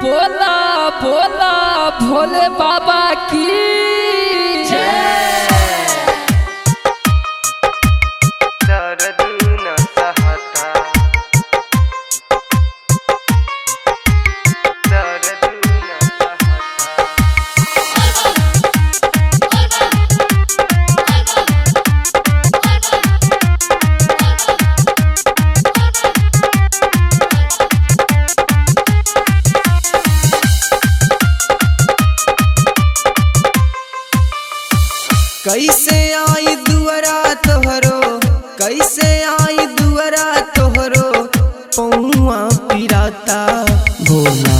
बोला बोला भोले बाबा की जय। दर्द न सहता, दर्द न कैसे आई दुआरा तोहरो, कैसे आई दुआरा तोहरो, पौआ पिराता भोला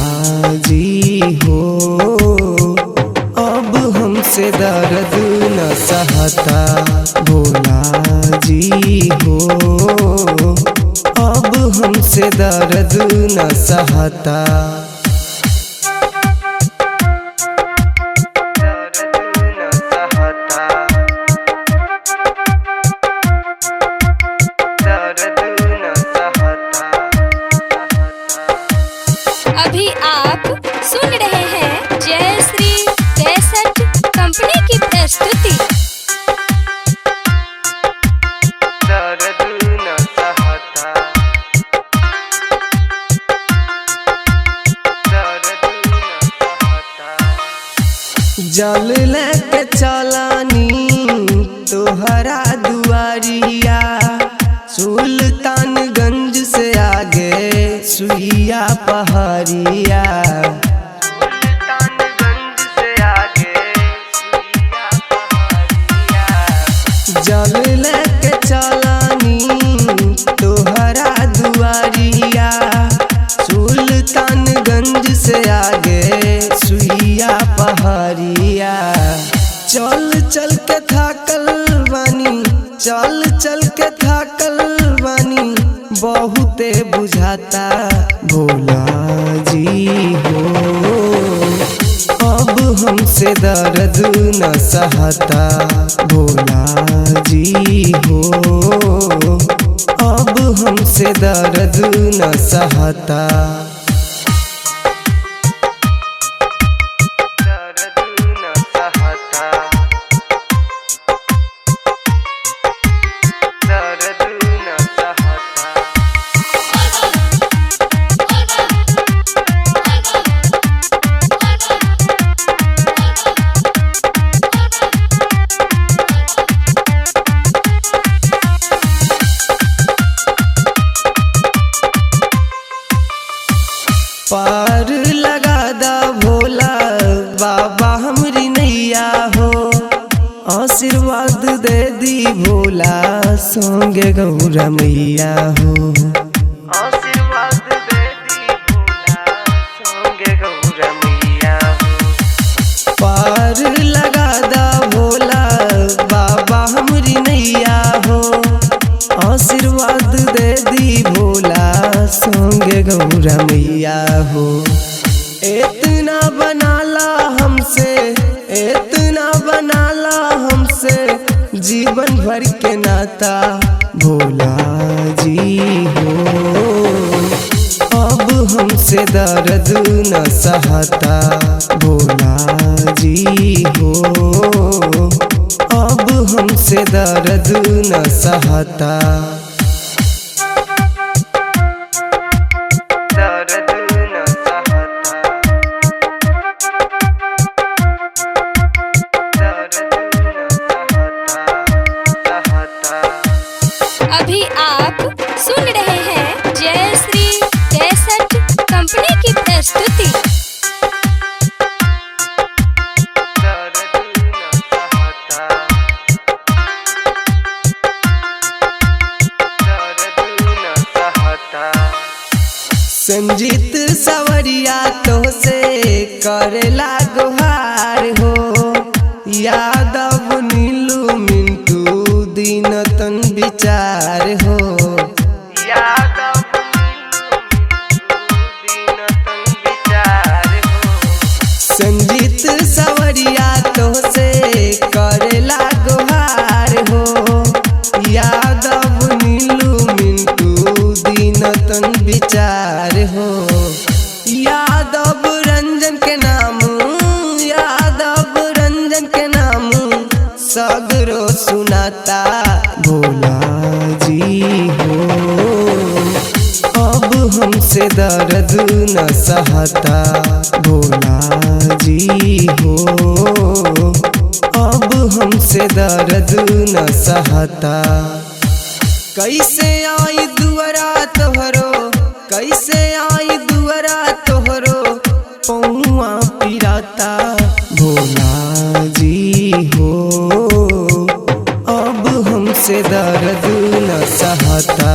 जी हो। अब हमसे दर्द न सहता भोला जी हो, अब हमसे दर्द न सहता। अभी आप सुन रहे हैं जय श्री कैसेट कंपनी की प्रस्तुति। दर्द न सहता, दर्द न सहता। जल लेके चलानी तोहरा दुआरिया, सुल्तानगंज से आगे सुइया पहाड़िया, सुल्तानगंज से आगे सुइया पहाड़िया। जल लेके चलानी तोहरा दुआरिया, सुल्तानगंज से आगे सुइया पहाड़िया। चल चल के थाकल बानी, चल चल के थाकल बानी, बहुते बुझाता भोला जी हो। अब हमसे दर्द न सहता भोला जी हो, अब हमसे दर्द न सहता। दर्द न सहता, दर्द न सहता। पार लगा दा भोला बाबा हमरी नैया हो, आशीर्वाद दे दी भोला संगे गौरा मैया हो। आशीर्वाद दे दी भोला संगे गौरा मैया हो। पार लगा दा भोला बाबा हमरी नैया हो, आशीर्वाद दे दी भोला संगे गौरा मैया हो। इतना बनाला हमसे, इतना बनाला हमसे, जीवन भर के नाता भोला जी हो। अब हमसे दर्द न सहता भोला जी हो, अब हमसे दर्द न सहता। दर्द न सहता, दर्द न सहता, सहता। अभी आप सुन रहे हैं जय श्री कैसेट कंपनी की प्रस्तुति। दर्द न सहता, दर्द न सहता। संजीत सवरिया तो से करेला गुहार हो, यादव नीलू मिंटू दिन तन विचार हो। यादव नीलू दिन तन विचार हो। संजीत सवरिया तो से करेला गुहार हो, यादव नीलू मिंटू दिन तन विचार हो। यादव रंजन के नाम, यादव रंजन के नाम सगरो सुनाता। भोला जी हो अब हमसे दर्द न सहता। भोला जी हो अब हमसे दर्द न सहता। कैसे आई दुआरा तोहरो, कैसे आई दुआरा तोहरो पौआ पिराता। भोला जी हो अब हमसे दर्द न सहता।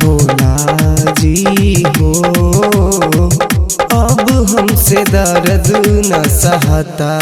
भोला जी हो अब हमसे दर्द न सहता।